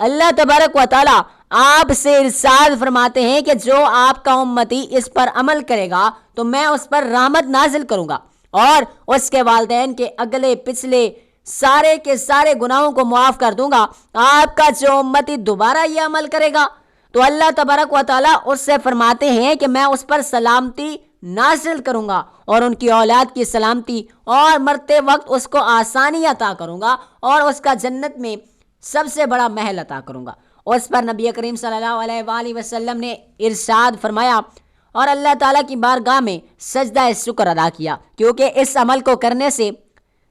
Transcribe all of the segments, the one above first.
اللہ تبارک و تعالی آپ سے ارشاد فرماتے ہیں کہ جو آپ کا امتی اس پر عمل کرے گا تو میں اس پر رحمت نازل کروں گا اور اس کے والدین کے اگلے پچھلے سارے کے سارے گناہوں کو معاف کر دوں گا۔ آپ کا جو امتی دوبارہ یہ عمل کرے گا تو اللہ تبارک و تعالیٰ اس سے فرماتے ہیں کہ میں اس پر سلامتی نازل کروں گا اور ان کی اولاد کی سلامتی اور مرتے وقت اس کو آسانی عطا کروں گا اور اس کا جنت میں سب سے بڑا محل عطا کروں گا۔ اس پر نبی کریم صلی اللہ علیہ وآلہ وسلم نے ارشاد فرمایا اور اللہ تعالیٰ کی بارگاہ میں سجدہ شکر ادا کیا، کیونکہ اس عمل کو کرنے سے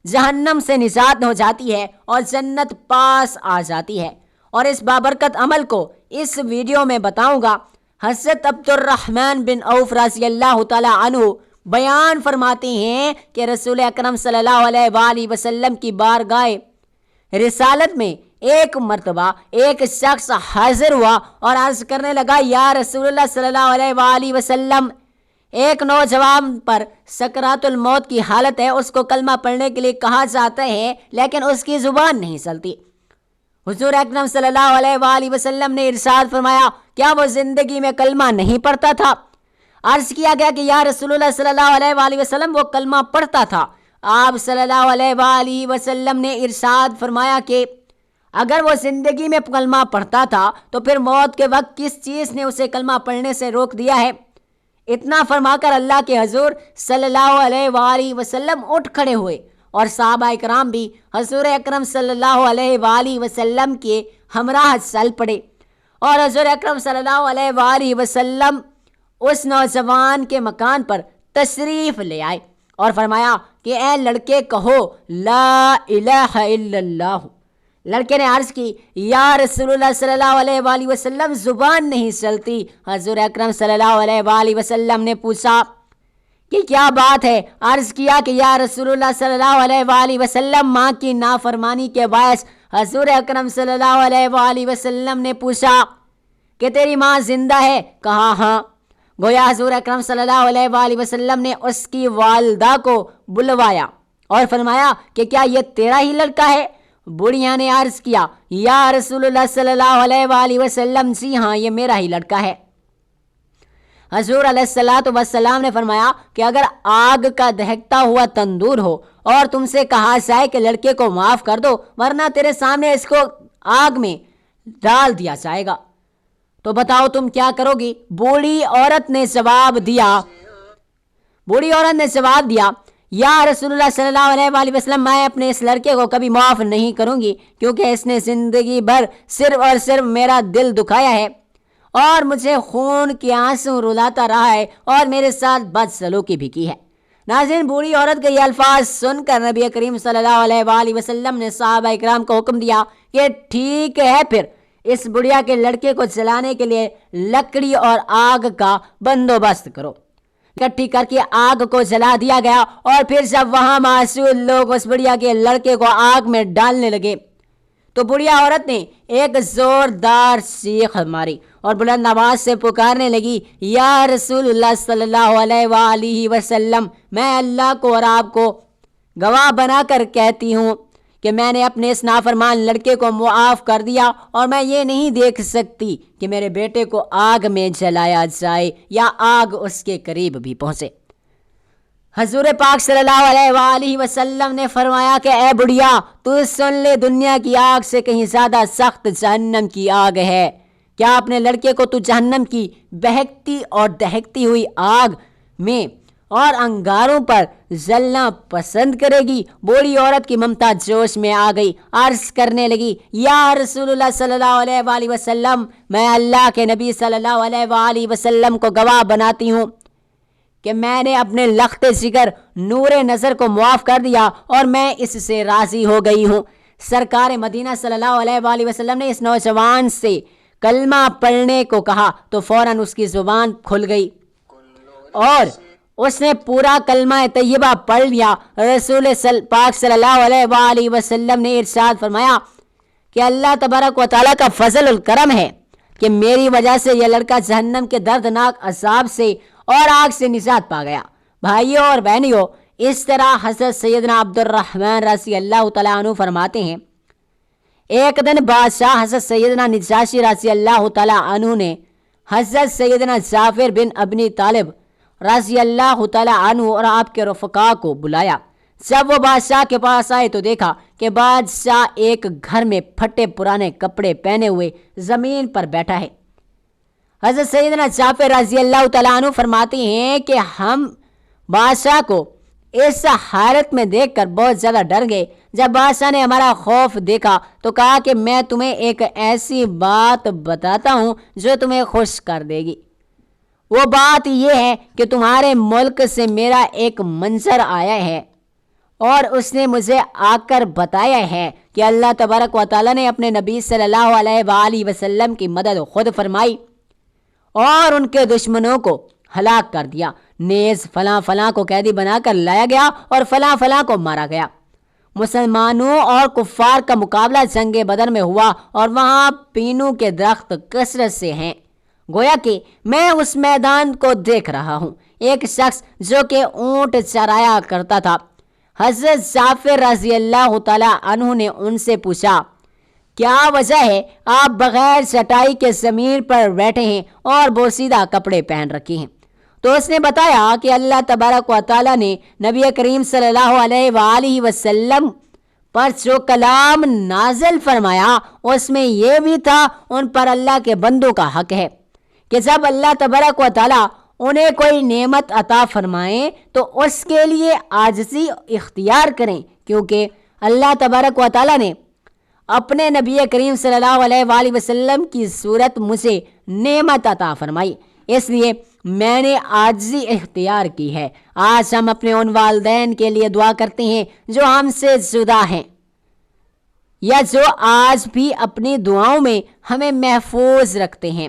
جہنم سے نجات ہو جاتی ہے اور جنت پاس آ جاتی ہے۔ اور اس بابرکت عمل کو اس ویڈیو میں بتاؤں گا۔ حضرت عبد الرحمن بن عوف رضی اللہ تعالی عنہ بیان فرماتے ہیں کہ رسول اکرم صلی اللہ علیہ وآلہ وسلم کی بارگاہ رسالت میں ایک مرتبہ ایک شخص حاضر ہوا اور عرض کرنے لگا، یا رسول اللہ صلی اللہ علیہ وآلہ وسلم، ایک نوجوان پر سکرات الموت کی حالت ہے، اس کو کلمہ پڑھنے کے لیے کہا جاتا ہے لیکن اس کی زبان نہیں چلتی۔ حضور اکرم صلی اللہ علیہ وآلہ وسلم نے ارشاد فرمایا، کیا وہ زندگی میں کلمہ نہیں پڑھتا تھا؟ عرض کیا گیا کہ یا رسول اللہ صلی اللہ علیہ وآلہ وسلم، وہ کلمہ پڑھتا تھا۔ آپ صلی اللہ علیہ وآلہ وسلم نے ارشاد فرمایا کہ اگر وہ زندگی میں کلمہ پڑھتا تھا تو پھر موت کے وقت کس چیز نے اسے کلمہ پڑھنے سے روک دیا ہے؟ اتنا فرما کر اللہ کے حضور صلی اللہ علیہ وآلہ وسلم اٹھ کھڑے ہوئے اور صحابہ اکرام بھی حضور اکرم صلی اللہ علیہ وآلہ وسلم کے ہمراہ چل پڑے اور حضور اکرم صلی اللہ علیہ وآلہ وسلم اس نوجوان کے مکان پر تشریف لے آئے اور فرمایا کہ اے لڑکے کہو لا الہ الا اللہ۔ لڑکے نے عرض کی، یا رسول اللہ صلی اللہ علیہ وآلہ وسلم، زبان نہیں چلتی۔ حضور اکرم صلی اللہ علیہ وآلہ وسلم نے پوچھا کہ کیا بات ہے؟ عرض کیا کہ یا رسول اللہ صلی اللہ علیہ وآلہ وسلم، ماں کی نافرمانی کے باعث۔ حضور اکرم صلی اللہ علیہ وآلہ وسلم نے پوچھا کہ تیری ماں زندہ ہے؟ کہا ہاں۔ گویا حضور اکرم صلی اللہ علیہ وآلہ وسلم نے اس کی والدہ کو بلوایا اور فرمایا کہ کیا یہ تیرا ہی لڑکا ہے؟ بڑھیا نے عرض کیا، یا رسول اللہ صلی اللہ علیہ وآلہ وسلم، جی ہاں، یہ میرا ہی لڑکا ہے۔ حضور علیہ الصلوۃ والسلام نے فرمایا کہ اگر آگ کا دہکتا ہوا تندور ہو اور تم سے کہا جائے کہ لڑکے کو معاف کر دو ورنہ تیرے سامنے اس کو آگ میں ڈال دیا جائے گا، تو بتاؤ تم کیا کرو گی؟ بوڑھی عورت نے جواب دیا، یا رسول اللہ صلی اللہ علیہ وآلہ وسلم، میں اپنے اس لڑکے کو کبھی معاف نہیں کروں گی، کیونکہ اس نے زندگی بھر صرف اور صرف میرا دل دکھایا ہے اور مجھے خون کے آنسو رلاتا رہا ہے اور میرے ساتھ بد سلوکی بھی کی ہے۔ ناظرین، بوڑھی عورت کے یہ الفاظ سن کر نبی کریم صلی اللہ علیہ وآلہ وسلم نے صحابہ اکرام کو حکم دیا کہ ٹھیک ہے، پھر اس بڑھیا کے لڑکے کو جلانے کے لیے لکڑی اور آگ کا بندوبست کرو۔ اکٹھی کر کے آگ کو جلا دیا گیا اور پھر جب وہاں معصول لوگ اس بڑھیا کے لڑکے کو آگ میں ڈالنے لگے تو بڑھیا عورت نے ایک زوردار چیخ ماری اور بلند آواز سے پکارنے لگی، یا رسول اللہ صلی اللہ علیہ وآلہ وسلم، میں اللہ کو اور آپ کو گواہ بنا کر کہتی ہوں کہ میں نے اپنے اس نافرمان لڑکے کو معاف کر دیا اور میں یہ نہیں دیکھ سکتی کہ میرے بیٹے کو آگ میں جلایا جائے یا آگ اس کے قریب بھی پہنچے۔ حضور پاک صلی اللہ علیہ وآلہ وسلم نے فرمایا کہ اے بڑھیا، تو سن لے، دنیا کی آگ سے کہیں زیادہ سخت جہنم کی آگ ہے۔ کیا اپنے لڑکے کو تو جہنم کی بہکتی اور دہکتی ہوئی آگ میں اور انگاروں پر جلنا پسند کرے گی؟ بوڑھی عورت کی ممتا جوش میں آ گئی، عرض کرنے لگی، یا رسول اللہ صلی اللہ علیہ وآلہ وسلم، میں اللہ کے نبی صلی اللہ علیہ وآلہ وسلم کو گواہ بناتی ہوں کہ میں نے اپنے لخت جگر نور نظر کو معاف کر دیا اور میں اس سے راضی ہو گئی ہوں۔ سرکار مدینہ صلی اللہ علیہ وآلہ وسلم نے اس نوجوان سے کلمہ پڑھنے کو کہا تو فوراً اس کی زبان کھل گئی اور اس نے پورا کلمہ طیبہ پڑھ لیا۔ رسول پاک صلی اللہ علیہ وآلہ وسلم نے ارشاد فرمایا کہ اللہ تبارک و تعالیٰ کا فضل الکرم ہے کہ میری وجہ سے یہ لڑکا جہنم کے دردناک عذاب سے اور آگ سے نجات پا گیا۔ بھائیوں اور بہنیوں، اس طرح حضرت سیدنا عبد الرحمن رضی اللہ تعالیٰ عنہ فرماتے ہیں ایک دن بادشاہ حضرت سیدنا نجاشی رضی اللہ تعالیٰ عنہ نے حضرت سیدنا جعفر بن ابی طالب رضی اللہ تعالیٰ عنہ اور آپ کے رفقا کو بلایا۔ جب وہ بادشاہ کے پاس آئے تو دیکھا کہ بادشاہ ایک گھر میں پھٹے پرانے کپڑے پہنے ہوئے زمین پر بیٹھا ہے۔ حضرت سیدنا جعفر رضی اللہ تعالیٰ عنہ فرماتے ہیں کہ ہم بادشاہ کو اس حالت میں دیکھ کر بہت زیادہ ڈر گئے۔ جب بادشاہ نے ہمارا خوف دیکھا تو کہا کہ میں تمہیں ایک ایسی بات بتاتا ہوں جو تمہیں خوش کر دے گی۔ وہ بات یہ ہے کہ تمہارے ملک سے میرا ایک منظر آیا ہے اور اس نے مجھے آ کر بتایا ہے کہ اللہ تبارک و تعالیٰ نے اپنے نبی صلی اللہ علیہ وآلہ وسلم کی مدد خود فرمائی اور ان کے دشمنوں کو ہلاک کر دیا۔ نیز فلاں فلاں کو قیدی بنا کر لایا گیا اور فلاں فلاں کو مارا گیا۔ مسلمانوں اور کفار کا مقابلہ جنگ بدر میں ہوا اور وہاں پینوں کے درخت کثرت سے ہیں، گویا کہ میں اس میدان کو دیکھ رہا ہوں۔ ایک شخص جو کہ اونٹ چرایا کرتا تھا، حضرت جعفر رضی اللہ تعالیٰ عنہ نے ان سے پوچھا، کیا وجہ ہے آپ بغیر چٹائی کے زمین پر بیٹھے ہیں اور بوسیدہ کپڑے پہن رکھے ہیں؟ تو اس نے بتایا کہ اللہ تبارک و تعالیٰ نے نبی کریم صلی اللہ علیہ وآلہ وسلم پر جو کلام نازل فرمایا اس میں یہ بھی تھا، ان پر اللہ کے بندوں کا حق ہے کہ جب اللہ تبارک و تعالیٰ انہیں کوئی نعمت عطا فرمائیں تو اس کے لیے عاجزی اختیار کریں، کیونکہ اللہ تبارک و تعالیٰ نے اپنے نبی کریم صلی اللہ علیہ وآلہ وسلم کی صورت مجھے نعمت عطا فرمائی، اس لیے میں نے عاجزی اختیار کی ہے۔ آج ہم اپنے ان والدین کے لیے دعا کرتے ہیں جو ہم سے جدا ہیں یا جو آج بھی اپنی دعاؤں میں ہمیں محفوظ رکھتے ہیں۔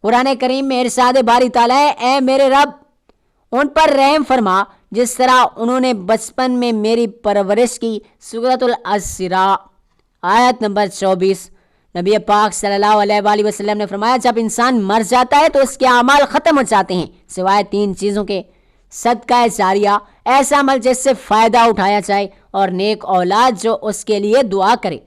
قرآن کریم میں ارشاد باری تعالیٰ ہے، اے میرے رب ان پر رحم فرما جس طرح انہوں نے بچپن میں میری پرورش کی۔ سورۃ الاسراء آیت نمبر 24۔ نبی پاک صلی اللہ علیہ وآلہ وسلم نے فرمایا، جب انسان مر جاتا ہے تو اس کے اعمال ختم ہو جاتے ہیں سوائے 3 چیزوں کے: صدقہ جاریہ، ایسا عمل جس سے فائدہ اٹھایا جائے، اور نیک اولاد جو اس کے لیے دعا کرے۔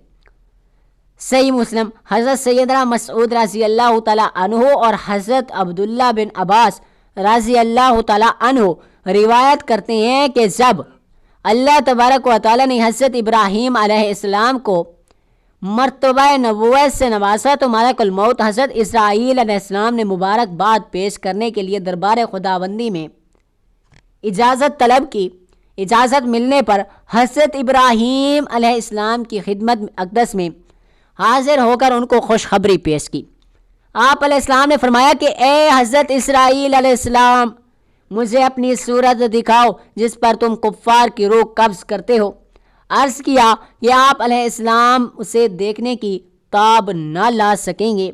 صحیح مسلم حضرت سیدنا مسعود رضی اللہ تعالیٰ عنہ اور حضرت عبداللہ بن عباس رضی اللہ تعالیٰ عنہ روایت کرتے ہیں کہ جب اللہ تبارک و تعالیٰ نے حضرت ابراہیم علیہ السلام کو مرتبہ نبوت سے نوازا تو ملک الموت حضرت اسرائیل علیہ السلام نے مبارک باد پیش کرنے کے لیے دربار خداوندی میں اجازت طلب کی۔ اجازت ملنے پر حضرت ابراہیم علیہ السلام کی خدمت اقدس میں حاضر ہو کر ان کو خوشخبری پیش کی۔ آپ علیہ السلام نے فرمایا کہ اے حضرت اسرائیل علیہ السلام، مجھے اپنی صورت دکھاؤ جس پر تم کفار کی روح قبض کرتے ہو۔ عرض کیا کہ آپ علیہ السلام اسے دیکھنے کی تاب نہ لا سکیں گے۔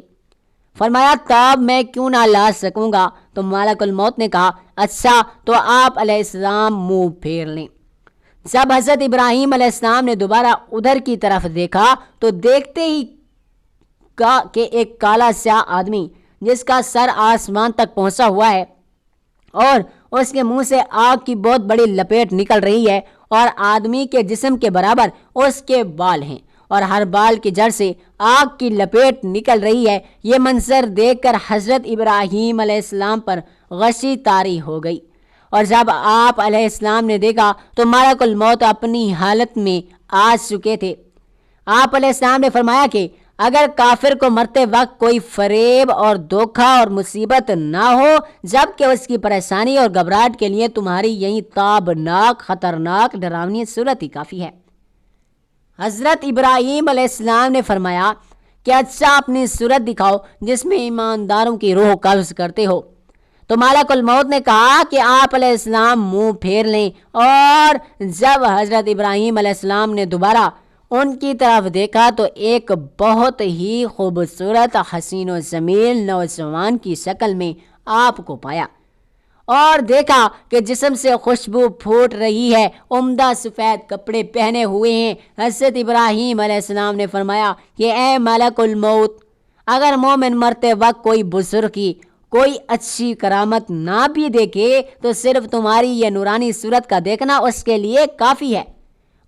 فرمایا، تاب میں کیوں نہ لا سکوں گا؟ تو ملک الموت نے کہا، اچھا تو آپ علیہ السلام منہ پھیر لیں۔ جب حضرت ابراہیم علیہ السلام نے دوبارہ ادھر کی طرف دیکھا تو دیکھتے ہی کہ ایک کالا سیاہ آدمی جس کا سر آسمان تک پہنچا ہوا ہے اور اس کے منہ سے آگ کی بہت بڑی لپیٹ نکل رہی ہے، اور آدمی کے جسم کے برابر اس کے بال ہیں اور ہر بال کی جڑ سے آگ کی لپیٹ نکل رہی ہے۔ یہ منظر دیکھ کر حضرت ابراہیم علیہ السلام پر غشی طاری ہو گئی، اور جب آپ علیہ السلام نے دیکھا تو ملک الموت اپنی حالت میں آ چکے تھے۔ آپ علیہ السلام نے فرمایا کہ اگر کافر کو مرتے وقت کوئی فریب اور دھوکہ اور مصیبت نہ ہو جب کہ اس کی پریشانی اور گھبراہٹ کے لیے تمہاری یہی تابناک خطرناک ڈراؤنی صورت ہی کافی ہے۔ حضرت ابراہیم علیہ السلام نے فرمایا کہ اچھا اپنی صورت دکھاؤ جس میں ایمانداروں کی روح قبض کرتے ہو۔ تو ملک الموت نے کہا کہ آپ علیہ السلام منہ پھیر لیں، اور جب حضرت ابراہیم علیہ السلام نے دوبارہ ان کی طرف دیکھا تو ایک بہت ہی خوبصورت حسین و جمیل نوجوان کی شکل میں آپ کو پایا، اور دیکھا کہ جسم سے خوشبو پھوٹ رہی ہے، عمدہ سفید کپڑے پہنے ہوئے ہیں۔ حضرت ابراہیم علیہ السلام نے فرمایا کہ اے ملک الموت، اگر مومن مرتے وقت کوئی بزرگی، کوئی اچھی کرامت نہ بھی دیکھے تو صرف تمہاری یہ نورانی صورت کا دیکھنا اس کے لیے کافی ہے۔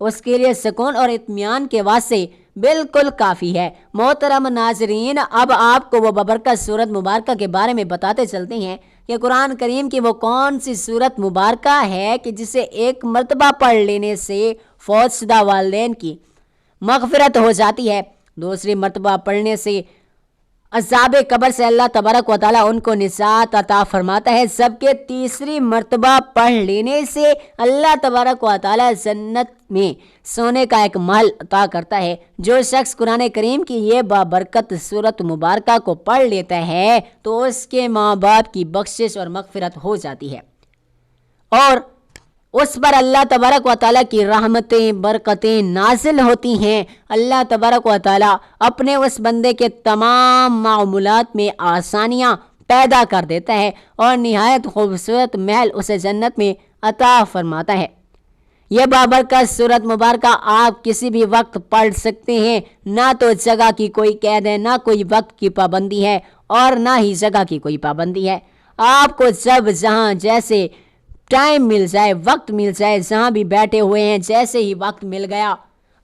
اس کے لیے سکون اور اطمینان کے واسطے بالکل کافی ہے۔ محترم ناظرین، اب آپ کو وہ بابرکت صورت مبارکہ کے بارے میں بتاتے چلتے ہیں کہ قرآن کریم کی وہ کون سی صورت مبارکہ ہے کہ جسے ایک مرتبہ پڑھ لینے سے فوت شدہ والدین کی مغفرت ہو جاتی ہے، دوسری مرتبہ پڑھنے سے عذاب قبر سے اللہ تبارک و تعالیٰ ان کو نجات عطا فرماتا ہے، جبکہ تیسری مرتبہ پڑھ لینے سے اللہ تبارک و تعالیٰ جنت میں سونے کا ایک محل عطا کرتا ہے۔ جو شخص قرآن کریم کی یہ بابرکت صورت مبارکہ کو پڑھ لیتا ہے تو اس کے ماں باپ کی بخشش اور مغفرت ہو جاتی ہے، اور اس پر اللہ تبارک و تعالیٰ کی رحمتیں برکتیں نازل ہوتی ہیں۔ اللہ تبارک و تعالیٰ اپنے اس بندے کے تمام معاملات میں آسانیاں پیدا کر دیتا ہے اور نہایت خوبصورت محل اسے جنت میں عطا فرماتا ہے۔ یہ بابرکت صورت مبارکہ آپ کسی بھی وقت پڑھ سکتے ہیں، نہ تو جگہ کی کوئی قید ہے، نہ کوئی وقت کی پابندی ہے، اور نہ ہی جگہ کی کوئی پابندی ہے۔ آپ کو جب جہاں جیسے ٹائم مل جائے، وقت مل جائے، جہاں بھی بیٹھے ہوئے ہیں، جیسے ہی وقت مل گیا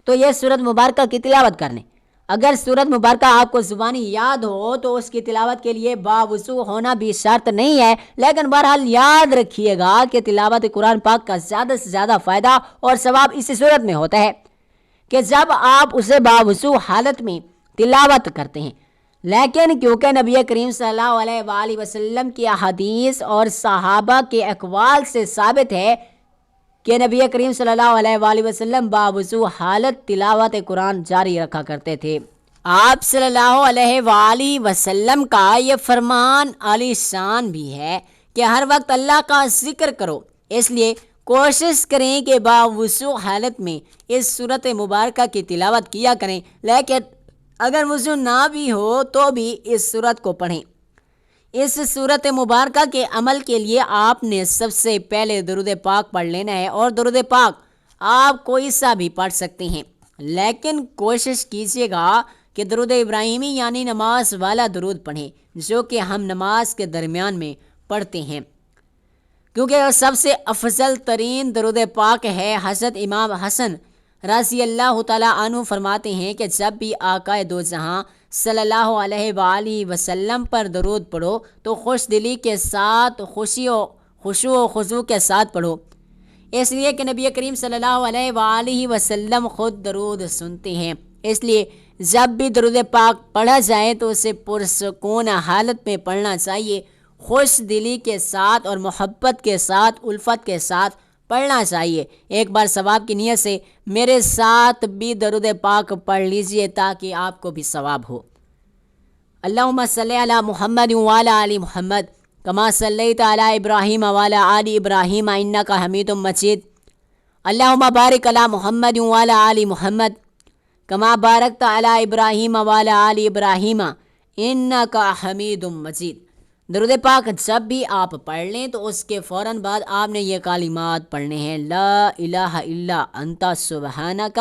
تو یہ صورت مبارکہ کی تلاوت کرنے۔ اگر صورت مبارکہ آپ کو زبانی یاد ہو تو اس کی تلاوت کے لیے باوضو ہونا بھی شرط نہیں ہے، لیکن بہرحال یاد رکھیے گا کہ تلاوت قرآن پاک کا زیادہ سے زیادہ فائدہ اور ثواب اسی صورت میں ہوتا ہے کہ جب آپ اسے باوضو حالت میں تلاوت کرتے ہیں۔ لیکن کیونکہ نبی کریم صلی اللہ علیہ وآلہ وسلم کی احادیث اور صحابہ کے اقوال سے ثابت ہے کہ نبی کریم صلی اللہ علیہ وآلہ وسلم باوضو حالت تلاوت قرآن جاری رکھا کرتے تھے۔ آپ صلی اللہ علیہ وآلہ وسلم کا یہ فرمان عالی شان بھی ہے کہ ہر وقت اللہ کا ذکر کرو، اس لیے کوشش کریں کہ باوضو حالت میں اس صورت مبارکہ کی تلاوت کیا کریں، لیکن اگر وضو نہ بھی ہو تو بھی اس صورت کو پڑھیں۔ اس صورت مبارکہ کے عمل کے لیے آپ نے سب سے پہلے درود پاک پڑھ لینا ہے، اور درود پاک آپ کوئی سا بھی پڑھ سکتے ہیں، لیکن کوشش کیجیے گا کہ درود ابراہیمی یعنی نماز والا درود پڑھیں جو کہ ہم نماز کے درمیان میں پڑھتے ہیں، کیونکہ سب سے افضل ترین درود پاک ہے۔ حضرت امام حسن رضی اللہ تعالیٰ عنہ فرماتے ہیں کہ جب بھی آقا دو جہاں صلی اللہ علیہ وآلہ وسلم پر درود پڑھو تو خوش دلی کے ساتھ، خشوع و خضوع کے ساتھ پڑھو، اس لیے کہ نبی کریم صلی اللہ علیہ وآلہ وسلم خود درود سنتے ہیں۔ اس لیے جب بھی درود پاک پڑھا جائے تو اسے پرسکون حالت میں پڑھنا چاہیے، خوش دلی کے ساتھ اور محبت کے ساتھ، الفت کے ساتھ پڑھنا چاہیے۔ ایک بار ثواب کی نیت سے میرے ساتھ بھی درود پاک پڑھ لیجئے تاکہ آپ کو بھی ثواب ہو۔ اللہم صلی علی محمد وعلی آل محمد کما صلیت علی ابراہیم وعلی آل ابراہیم انک حمید مجید۔ اللہم بارک علی محمد وعلی آل محمد کما بارکت علی ابراہیم وعلی آل ابراہیم انک حمید مجید۔ درود پاک جب بھی آپ پڑھ لیں تو اس کے فوراً بعد آپ نے یہ کلمات پڑھنے ہیں، لا الہ الا انت سبحانک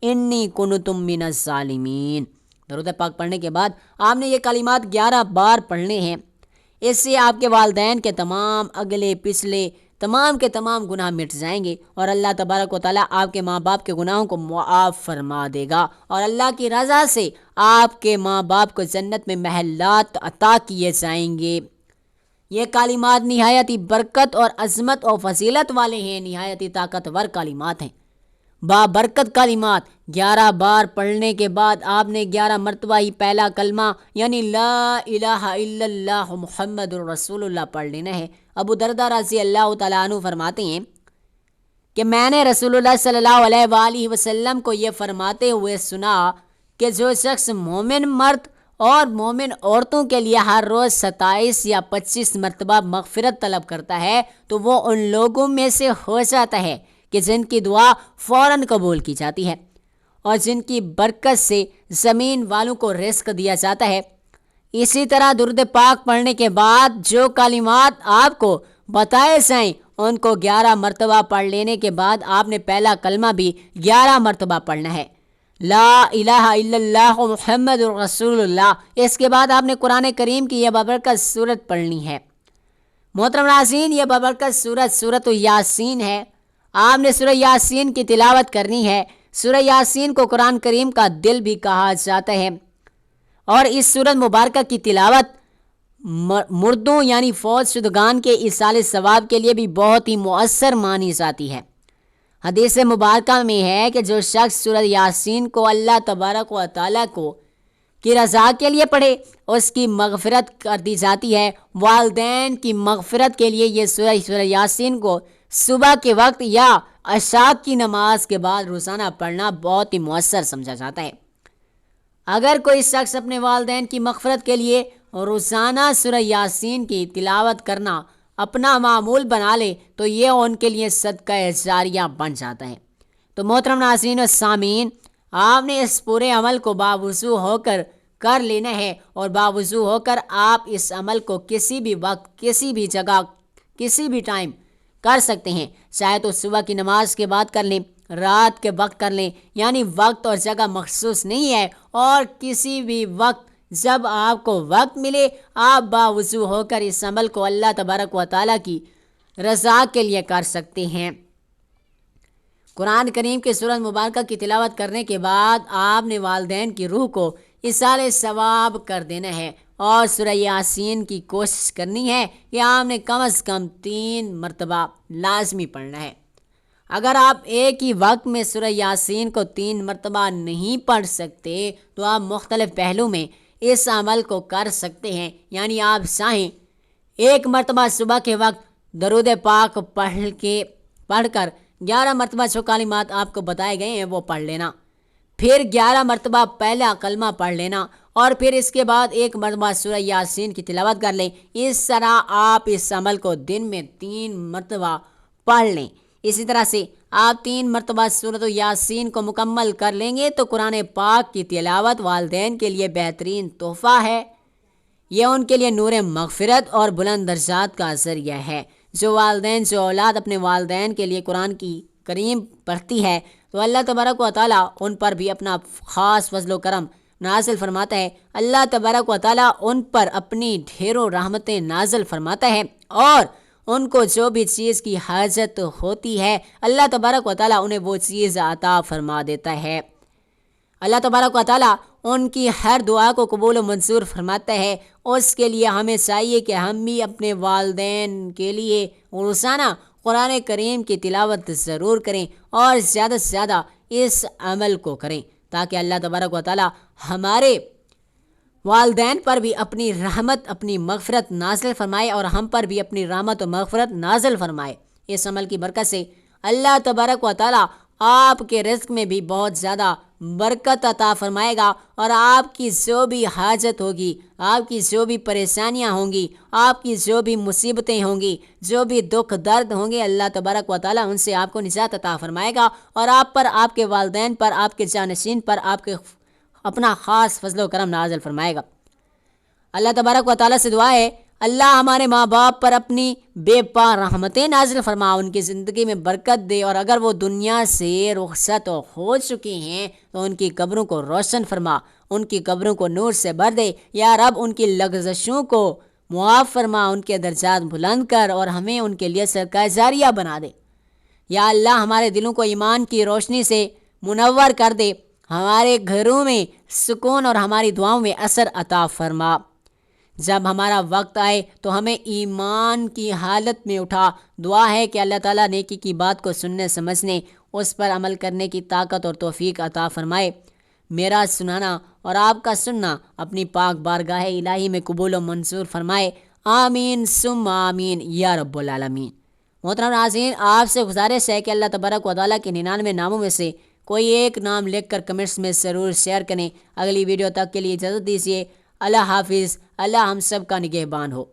انی کنت من الظالمین۔ درود پاک پڑھنے کے بعد آپ نے یہ کلمات 11 بار پڑھنے ہیں۔ اس سے آپ کے والدین کے تمام اگلے پچھلے تمام کے تمام گناہ مٹ جائیں گے، اور اللہ تبارک و تعالیٰ آپ کے ماں باپ کے گناہوں کو معاف فرما دے گا، اور اللہ کی رضا سے آپ کے ماں باپ کو جنت میں محلات عطا کیے جائیں گے۔ یہ کلمات نہایتی برکت اور عظمت اور فضیلت والے ہیں، نہایتی طاقتور کلمات ہیں، بابرکت کلمات۔ 11 بار پڑھنے کے بعد آپ نے 11 مرتبہ ہی پہلا کلمہ یعنی لا الہ الا اللہ محمد الرسول اللہ پڑھ لینا ہے۔ ابو دردہ رضی اللہ تعالیٰ عنہ فرماتے ہیں کہ میں نے رسول اللہ صلی اللہ علیہ وآلہ وسلم کو یہ فرماتے ہوئے سنا کہ جو شخص مومن مرد اور مومن عورتوں کے لیے ہر روز 27 یا 25 مرتبہ مغفرت طلب کرتا ہے تو وہ ان لوگوں میں سے ہو جاتا ہے کہ جن کی دعا فوراً قبول کی جاتی ہے اور جن کی برکت سے زمین والوں کو رزق دیا جاتا ہے۔ اسی طرح درود پاک پڑھنے کے بعد جو کلمات آپ کو بتائے جائیں ان کو 11 مرتبہ پڑھ لینے کے بعد آپ نے پہلا کلمہ بھی 11 مرتبہ پڑھنا ہے، لا الہ الا اللہ محمد رسول اللہ۔ اس کے بعد آپ نے قرآن کریم کی یہ بابرکت سورت پڑھنی ہے۔ محترم ناظرین، یہ بابرکت سورت سورۃ یاسین ہے۔ آپ نے سورہ یاسین کی تلاوت کرنی ہے۔ سورہ یاسین کو قرآن کریم کا دل بھی کہا جاتا ہے، اور اس سورت مبارکہ کی تلاوت مردوں یعنی فوت شدگان کے ایصال ثواب کے لیے بھی بہت ہی مؤثر مانی جاتی ہے۔ حدیث مبارکہ میں ہے کہ جو شخص سورہ یاسین کو اللہ تبارک و تعالیٰ کی رضا کے لیے پڑھے اس کی مغفرت کر دی جاتی ہے۔ والدین کی مغفرت کے لیے یہ سورہ یاسین کو صبح کے وقت یا عشاء کی نماز کے بعد روزانہ پڑھنا بہت ہی مؤثر سمجھا جاتا ہے۔ اگر کوئی شخص اپنے والدین کی مغفرت کے لیے روزانہ سورہ یاسین کی تلاوت کرنا اپنا معمول بنا لے تو یہ ان کے لیے صدقہ جاریہ بن جاتا ہے۔ تو محترم ناظرین و سامعین، آپ نے اس پورے عمل کو باوضو ہو کر لینا ہے، اور باوضو ہو کر آپ اس عمل کو کسی بھی وقت، کسی بھی جگہ، کسی بھی ٹائم کر سکتے ہیں، چاہے تو صبح کی نماز کے بعد کر لیں، رات کے وقت کر لیں، یعنی وقت اور جگہ مخصوص نہیں ہے، اور کسی بھی وقت جب آپ کو وقت ملے آپ باوضو ہو کر اس عمل کو اللہ تبارک و تعالیٰ کی رضا کے لیے کر سکتے ہیں۔ قرآن کریم کے سورۃ مبارکہ کی تلاوت کرنے کے بعد آپ نے والدین کی روح کو ایصال ثواب کر دینا ہے، اور سورہ یاسین کی کوشش کرنی ہے کہ آپ نے کم از کم 3 مرتبہ لازمی پڑھنا ہے۔ اگر آپ ایک ہی وقت میں سورہ یاسین کو 3 مرتبہ نہیں پڑھ سکتے تو آپ مختلف پہلو میں اس عمل کو کر سکتے ہیں، یعنی آپ چاہیں 1 مرتبہ صبح کے وقت درود پاک پڑھ کر 11 مرتبہ جو کلمات آپ کو بتائے گئے ہیں وہ پڑھ لینا، پھر 11 مرتبہ پہلا کلمہ پڑھ لینا، اور پھر اس کے بعد 1 مرتبہ سورہ یاسین کی تلاوت کر لیں۔ اس طرح آپ اس عمل کو دن میں 3 مرتبہ پڑھ لیں۔ اسی طرح سے آپ 3 مرتبہ سورۃ یاسین کو مکمل کر لیں گے تو قرآن پاک کی تلاوت والدین کے لیے بہترین تحفہ ہے۔ یہ ان کے لیے نور مغفرت اور بلند درجات کا ذریعہ ہے۔ جو اولاد اپنے والدین کے لیے قرآن کی کریم پڑھتی ہے تو اللہ تبارک و تعالیٰ ان پر بھی اپنا خاص فضل و کرم نازل فرماتا ہے۔ اللہ تبارک و تعالیٰ ان پر اپنی ڈھیروں رحمتیں نازل فرماتا ہے، اور ان کو جو بھی چیز کی حاجت ہوتی ہے اللہ تبارک و تعالیٰ انہیں وہ چیز عطا فرما دیتا ہے۔ اللہ تبارک و تعالیٰ ان کی ہر دعا کو قبول و منظور فرماتا ہے۔ اس کے لیے ہمیں چاہیے کہ ہم بھی اپنے والدین کے لیے روزانہ قرآن کریم کی تلاوت ضرور کریں، اور زیادہ سے زیادہ اس عمل کو کریں، تاکہ اللہ تبارک و تعالیٰ ہمارے والدین پر بھی اپنی رحمت، اپنی مغفرت نازل فرمائے، اور ہم پر بھی اپنی رحمت و مغفرت نازل فرمائے۔ اس عمل کی برکت سے اللہ تبارک و تعالیٰ آپ کے رزق میں بھی بہت زیادہ برکت عطا فرمائے گا، اور آپ کی جو بھی حاجت ہوگی، آپ کی جو بھی پریشانیاں ہوں گی، آپ کی جو بھی مصیبتیں ہوں گی، جو بھی دکھ درد ہوں گے، اللہ تبارک و تعالیٰ ان سے آپ کو نجات عطا فرمائے گا، اور آپ پر، آپ کے والدین پر، آپ کے جانشین پر آپ کے اپنا خاص فضل و کرم نازل فرمائے گا۔ اللہ تبارک و تعالیٰ سے دعا ہے اللہ ہمارے ماں باپ پر اپنی بے پار رحمتیں نازل فرما، ان کی زندگی میں برکت دے، اور اگر وہ دنیا سے رخصت ہو چکے ہیں تو ان کی قبروں کو روشن فرما، ان کی قبروں کو نور سے بھر دے۔ یا رب ان کی لغزشوں کو معاف فرما، ان کے درجات بلند کر، اور ہمیں ان کے لیے صدقہ جاریہ بنا دے۔ یا اللہ ہمارے دلوں کو ایمان کی روشنی سے منور کر دے، ہمارے گھروں میں سکون اور ہماری دعاؤں میں اثر عطا فرما۔ جب ہمارا وقت آئے تو ہمیں ایمان کی حالت میں اٹھا۔ دعا ہے کہ اللہ تعالیٰ نیکی کی بات کو سننے، سمجھنے، اس پر عمل کرنے کی طاقت اور توفیق عطا فرمائے۔ میرا سنانا اور آپ کا سننا اپنی پاک بارگاہ الہی میں قبول و منظور فرمائے۔ آمین ثم آمین یا رب العالمین۔ محترم ناظرین، آپ سے گزارش ہے کہ اللہ تبارک و تعالیٰ کے 99 ناموں میں سے کوئی ایک نام لکھ کر کمنٹس میں ضرور شیئر کریں۔ اگلی ویڈیو تک کے لیے اجازت دیجیے۔ اللہ حافظ۔ اللہ ہم سب کا نگہبان ہو۔